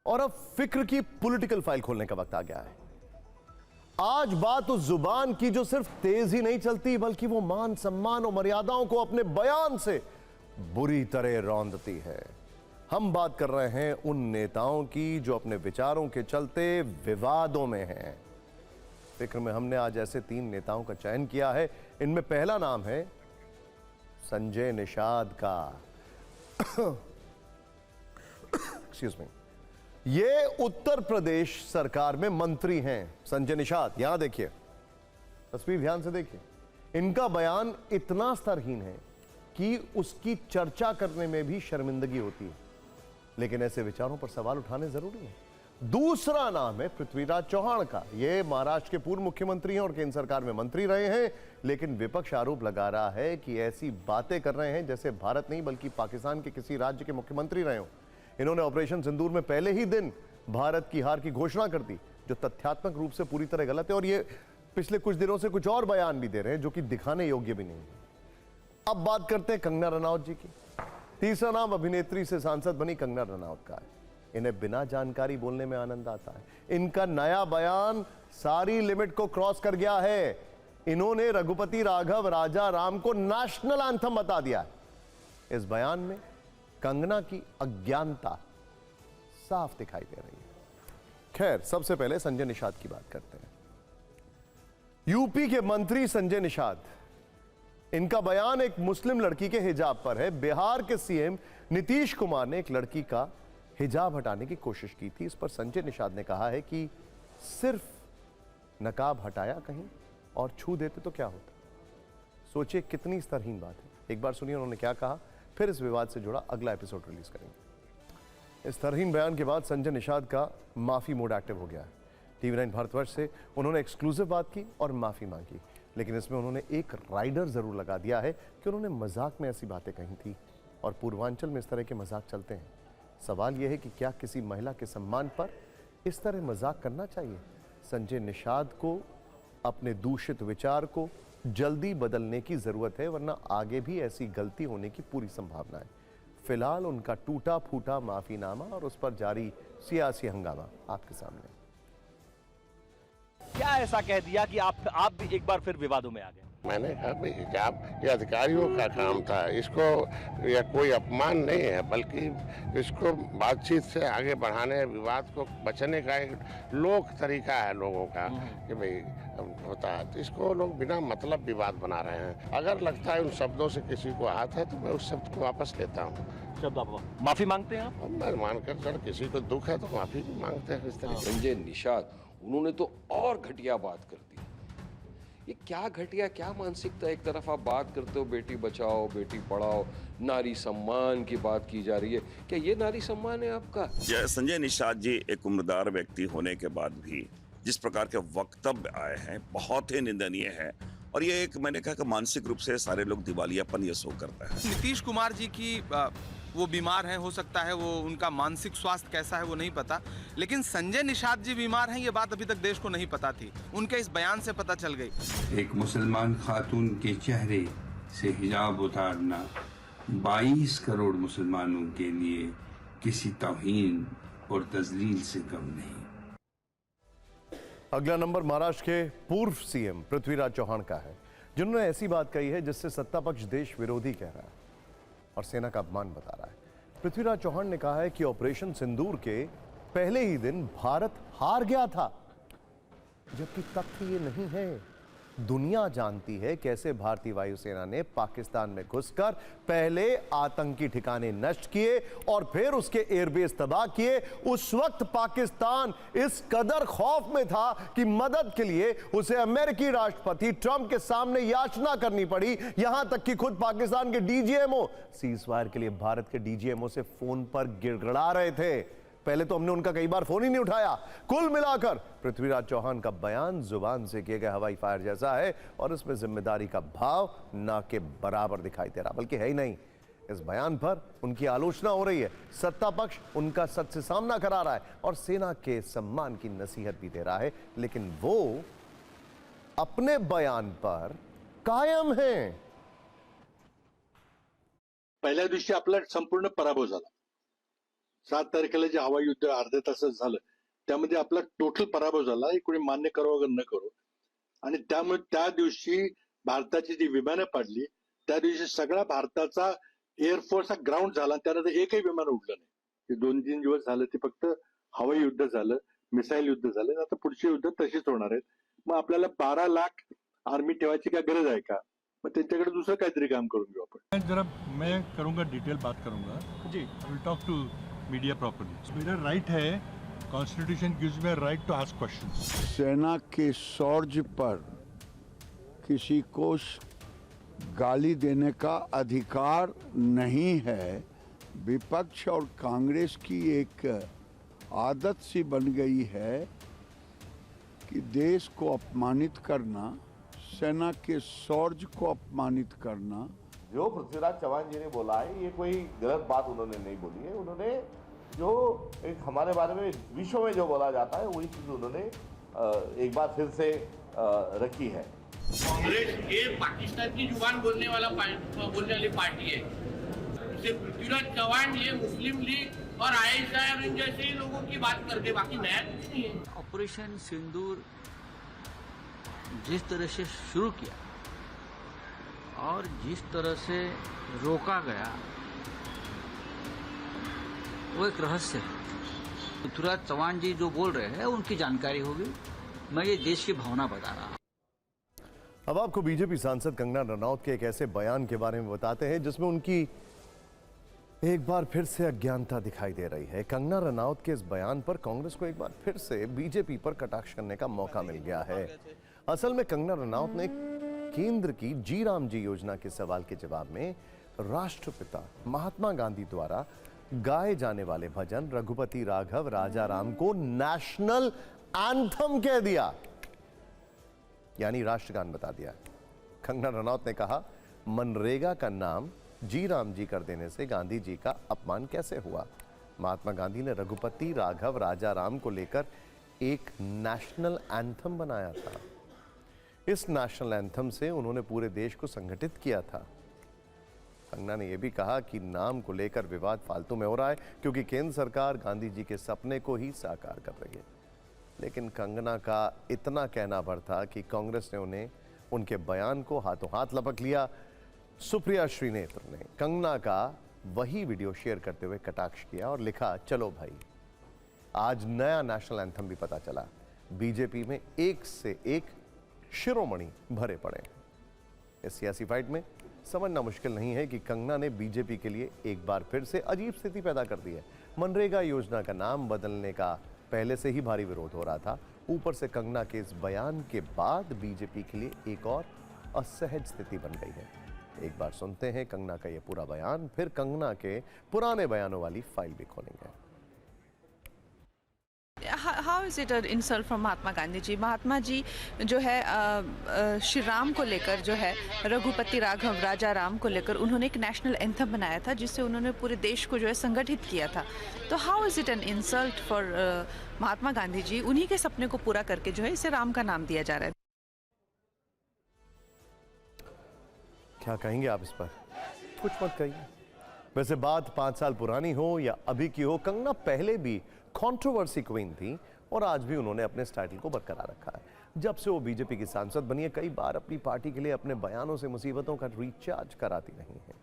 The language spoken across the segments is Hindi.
और अब फिक्र की पॉलिटिकल फाइल खोलने का वक्त आ गया है। आज बात उस जुबान की जो सिर्फ तेज ही नहीं चलती बल्कि वो मान सम्मान और मर्यादाओं को अपने बयान से बुरी तरह रौंदती है। हम बात कर रहे हैं उन नेताओं की जो अपने विचारों के चलते विवादों में हैं। फिक्र में हमने आज ऐसे 3 नेताओं का चयन किया है। इनमें पहला नाम है संजय निषाद का। Excuse me. ये उत्तर प्रदेश सरकार में मंत्री हैं संजय निषाद। यहां देखिए, तस्वीर ध्यान से देखिए। इनका बयान इतना स्तरहीन है कि उसकी चर्चा करने में भी शर्मिंदगी होती है, लेकिन ऐसे विचारों पर सवाल उठाने जरूरी है। दूसरा नाम है पृथ्वीराज चौहान का। ये महाराष्ट्र के पूर्व मुख्यमंत्री हैं और केंद्र सरकार में मंत्री रहे हैं, लेकिन विपक्ष आरोप लगा रहा है कि ऐसी बातें कर रहे हैं जैसे भारत नहीं बल्कि पाकिस्तान के किसी राज्य के मुख्यमंत्री रहे हो। इन्होंने ऑपरेशन सिंदूर में पहले ही दिन भारत की हार की घोषणा कर दी, जो तथ्यात्मक रूप से पूरी तरह गलत है, और ये पिछले कुछ दिनों से कुछ और बयान भी दे रहे हैं जो कि दिखाने योग्य भी नहीं है। अब बात करते हैं कंगना रनौत जी की। तीसरा नाम अभिनेत्री से सांसद बनी कंगना रनौत का है। इन्हें बिना जानकारी बोलने में आनंद आता है। इनका नया बयान सारी लिमिट को क्रॉस कर गया है। इन्होंने रघुपति राघव राजा राम को नेशनल एंथम बता दिया है। इस बयान में कंगना की अज्ञानता साफ दिखाई दे रही है। खैर, सबसे पहले संजय निषाद की बात करते हैं। यूपी के मंत्री संजय निषाद, इनका बयान एक मुस्लिम लड़की के हिजाब पर है। बिहार के सीएम नीतीश कुमार ने एक लड़की का हिजाब हटाने की कोशिश की थी। इस पर संजय निषाद ने कहा है कि सिर्फ नकाब हटाया कहीं और छू देते तो क्या होता। सोचिए कितनी स्तरहीन बात है। एक बार सुनिए उन्होंने क्या कहा, फिर इस विवाद से जुड़ा अगला एपिसोड रिलीज करेंगे। इस स्तरहीन बयान के बाद संजय निषाद का माफी मोड एक्टिव हो गया है। TV9 भारतवर्ष से उन्होंने एक्सक्लूसिव बात की और माफी मांगी, लेकिन इसमें उन्होंने एक राइडर जरूर लगा दिया है कि उन्होंने मजाक में ऐसी बातें कही थी और पूर्वांचल में इस तरह के मजाक चलते हैं। सवाल यह है कि क्या किसी महिला के सम्मान पर इस तरह मजाक करना चाहिए? संजय निषाद को अपने दूषित विचार को जल्दी बदलने की जरूरत है, वरना आगे भी ऐसी गलती होने की पूरी संभावना है। फिलहाल उनका टूटा फूटा माफीनामा और उस पर जारी सियासी हंगामा आपके सामने। क्या ऐसा कह दिया कि आप भी एक बार फिर विवादों में आ गए? मैंने कहा भाई हिजाब ये अधिकारियों का काम था, इसको यह कोई अपमान नहीं है, बल्कि इसको बातचीत से आगे बढ़ाने, विवाद को बचने का एक लोक तरीका है लोगों का कि भाई होता है, तो इसको लोग बिना मतलब विवाद बना रहे हैं। अगर लगता है उन शब्दों से किसी को हाथ है तो मैं उस शब्द को वापस लेता हूँ। शब्द आप माफी मांगते हैं? आप मैं मानकर चल, किसी को दुख है तो माफी भी मांगते हैं। इस तरह संजय निषाद उन्होंने तो और घटिया बात कर दी। ये क्या घटिया, क्या मानसिकता? एक तरफ आप बात करते हो बेटी बचाओ बेटी पढ़ाओ, नारी सम्मान की बात की जा रही है, क्या ये नारी सम्मान है आपका? संजय निषाद जी एक उम्रदार व्यक्ति होने के बाद भी जिस प्रकार के वक्तव्य आए हैं बहुत ही निंदनीय है, और ये एक, मैंने कहा कि मानसिक रूप से सारे लोग दिवालियापन ये शो करता है। नीतीश कुमार जी की वो बीमार हैं, हो सकता है वो उनका मानसिक स्वास्थ्य कैसा है वो नहीं पता, लेकिन संजय निषाद जी बीमार हैं ये बात अभी तक देश को नहीं पता थी, उनके इस बयान से पता चल गई। एक मुसलमान खातून के चेहरे से हिजाब उतारना 22 करोड़ मुसलमानों के लिए किसी तौहीन और तजलील से कम नहीं। अगला नंबर महाराष्ट्र के पूर्व सीएम पृथ्वीराज चौहान का है, जिन्होंने ऐसी बात कही है जिससे सत्ता पक्ष देश विरोधी कह रहा है और सेना का अपमान बता रहा है। पृथ्वीराज चौहान ने कहा है कि ऑपरेशन सिंदूर के पहले ही दिन भारत हार गया था, जबकि तथ्य ये नहीं है। दुनिया जानती है कैसे भारतीय वायुसेना ने पाकिस्तान में घुसकर पहले आतंकी ठिकाने नष्ट किए और फिर उसके एयरबेस तबाह किए। उस वक्त पाकिस्तान इस कदर खौफ में था कि मदद के लिए उसे अमेरिकी राष्ट्रपति ट्रंप के सामने याचना करनी पड़ी। यहां तक कि खुद पाकिस्तान के डीजीएमओ सीजफायर के लिए भारत के डीजीएमओ से फोन पर गिड़गिड़ा रहे थे। पहले तो हमने उनका कई बार फोन ही नहीं उठाया। कुल मिलाकर पृथ्वीराज चौहान का बयान जुबान से किए गए हवाई फायर जैसा है और इसमें जिम्मेदारी का भाव ना के बराबर दिखाई दे रहा, बल्कि है ही नहीं। इस बयान पर उनकी आलोचना हो रही है, सत्ता पक्ष उनका सच से सामना करा रहा है और सेना के सम्मान की नसीहत भी दे रहा है, लेकिन वो अपने बयान पर कायम हैं। पहिल्या दिवशी आपला संपूर्ण पराभव झाला, 7 तारखेला जे हवाई युद्ध अर्ध्या तासात झालं त्यामध्ये आपला टोटल पराभव झाला, हे कोणी मान्य करो वगैरे न करो. आणि त्यामुळे त्या दिवशी भारताची जी विमानं पाडली त्या दिवशी सगळा भारताचा एअरफोर्स हा ग्राउंड झाला. त्यानंतर एकही विमान उडलं नाही. ते 2-3 दिवस झालं ते फक्त हवाई युद्ध झालं, मिसाईल युद्ध झालं. आता पुढचे युद्ध तशीच होणार आहेत. मग आपल्याला 12 लाख आर्मी ठेवायची काय गरज आहे का? मग त्यांच्याकडे दुसरं काहीतरी काम करून घेऊ आपण. जरा मैं करूंगा, डिटेल बात करूंगा जी. I will talk to media properly. मेरा राइट है, constitution gives me right to ask questions. सेना के शौर्य पर किसी को गाली देने का अधिकार नहीं है. विपक्ष और कांग्रेस की एक आदत सी बन गई है कि देश को अपमानित करना, सेना के शौर्य को अपमानित करना. जो पृथ्वीराज चौहान जी ने बोला है ये कोई गलत बात उन्होंने नहीं बोली है. उन्होंने जो एक हमारे बारे में विश्व में जो बोला जाता है वही चीज उन्होंने एक बार फिर से रखी है. कांग्रेस ये पाकिस्तान की जुबान बोलने वाली पार्टी है. इसे पृथ्वीराज चौहान ये मुस्लिम लीग और ISIR जैसे ही लोगों की बात करते, बाकी नया कुछ नहीं है. ऑपरेशन सिंदूर जिस तरह से शुरू किया और जिस तरह से रोका गया वो एक रहस्य है. पृथ्वीराज चौहान जी जो बोल रहे हैं उनकी जानकारी होगी. मैं ये देश की भावना बता रहा हूँ. अब आपको बीजेपी सांसद कंगना रनौत के एक ऐसे बयान के बारे में बताते हैं जिसमें उनकी एक बार फिर से अज्ञानता दिखाई दे रही है. कंगना रनौत के इस बयान पर कांग्रेस को एक बार फिर से बीजेपी पर कटाक्ष करने का मौका मिल गया है. असल में कंगना रनौत ने केंद्र की जी राम जी योजना के सवाल के जवाब में राष्ट्रपिता महात्मा गांधी द्वारा गाए जाने वाले भजन रघुपति राघव राजा राम को नेशनल एंथम कह दिया, यानी राष्ट्रगान बता दिया. कंगना रनौत ने कहा मनरेगा का नाम जी राम जी कर देने से गांधी जी का अपमान कैसे हुआ. महात्मा गांधी ने रघुपति राघव राजा राम को लेकर एक नेशनल एंथम बनाया था. इस नेशनल एंथम से उन्होंने पूरे देश को संगठित किया था. कंगना ने यह भी कहा कि नाम को लेकर विवाद फालतू में हो रहा है क्योंकि केंद्र सरकार गांधी जी के सपने को ही साकार कर रही है. लेकिन कंगना का इतना कहना भर था कि कांग्रेस ने उन्हें उनके बयान को हाथों हाथ लपक लिया. सुप्रिया श्रीनेत्र ने कंगना का वही वीडियो शेयर करते हुए कटाक्ष किया और लिखा चलो भाई आज नया नेशनल एंथम भी पता चला. बीजेपी में एक से एक शिरोमणि भरे पड़े. इस सियासी फाइट में समझना मुश्किल नहीं है कि कंगना ने बीजेपी के लिए एक बार फिर से अजीब स्थिति पैदा कर दी है. मनरेगा योजना का नाम बदलने का पहले से ही भारी विरोध हो रहा था. ऊपर से कंगना के इस बयान के बाद बीजेपी के लिए एक और असहज स्थिति बन गई है. एक बार सुनते हैं कंगना का ये पूरा बयान, फिर कंगना के पुराने बयानों वाली फाइल भी खोलेंगे. How is it an insult from महात्मा गांधी जी? महात्मा जी जो है श्री राम को लेकर जो है रघुपति राघव राजा राम को लेकर उन्होंने एक नेशनल एंथम बनाया था जिससे उन्होंने पूरे देश को जो है संगठित किया था. तो how is it an insult for Mahatma Gandhi ji? उन्हीं के सपने को पूरा करके जो है इसे राम का नाम दिया जा रहा है. क्या कहेंगे आप इस पर? कुछ मत कहिए. वैसे बात 5 साल पुरानी हो या अभी की हो, कंगना पहले भी कंट्रोवर्सी क्वीन थी और आज भी उन्होंने अपने टाइटल को बरकरार रखा है. जब से वो बीजेपी की सांसद बनी है कई बार अपनी पार्टी के लिए अपने बयानों से मुसीबतों का रिचार्ज कराती रही हैं.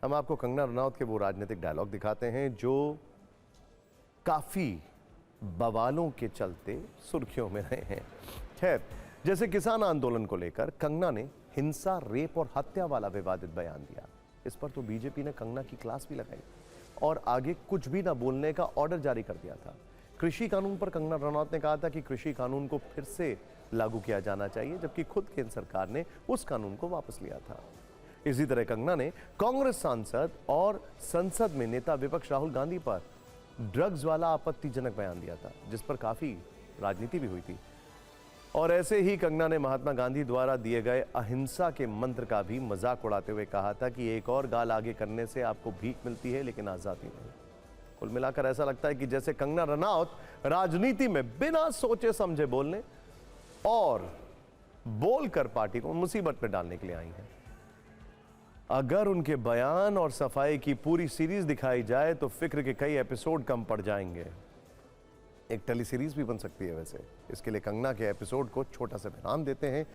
हम आपको कंगना रनौत के वो राजनीतिक डायलॉग दिखाते हैं जो काफी बवालों के चलते सुर्खियों में रहे हैं. खैर, जैसे किसान आंदोलन को लेकर कंगना ने हिंसा, रेप और हत्या वाला विवादित बयान दिया. इस पर तो बीजेपी ने कंगना की क्लास भी लगाई और आगे कुछ भी ना बोलने का ऑर्डर जारी कर दिया था. कृषि कानून पर कंगना रनौत ने कहा था कि कृषि कानून को फिर से लागू किया जाना चाहिए, जबकि खुद केंद्र सरकार ने उस कानून को वापस लिया था. इसी तरह कंगना ने कांग्रेस सांसद और संसद में नेता विपक्ष राहुल गांधी पर ड्रग्स वाला आपत्तिजनक बयान दिया था, जिस पर काफी राजनीति भी हुई थी. और ऐसे ही कंगना ने महात्मा गांधी द्वारा दिए गए अहिंसा के मंत्र का भी मजाक उड़ाते हुए कहा था कि एक और गाल आगे करने से आपको भीख मिलती है लेकिन आजादी नहीं. कुल मिलाकर ऐसा लगता है कि जैसे कंगना रनौत राजनीति में बिना सोचे समझे बोलने और बोलकर पार्टी को मुसीबत में डालने के लिए आई हैं. अगर उनके बयान और सफाई की पूरी सीरीज दिखाई जाए तो फिक्र के कई एपिसोड कम पड़ जाएंगे। एक टेली सीरीज भी बन सकती है वैसे। इसके लिए कंगना के एपिसोड को छोटा सा विराम देते हैं।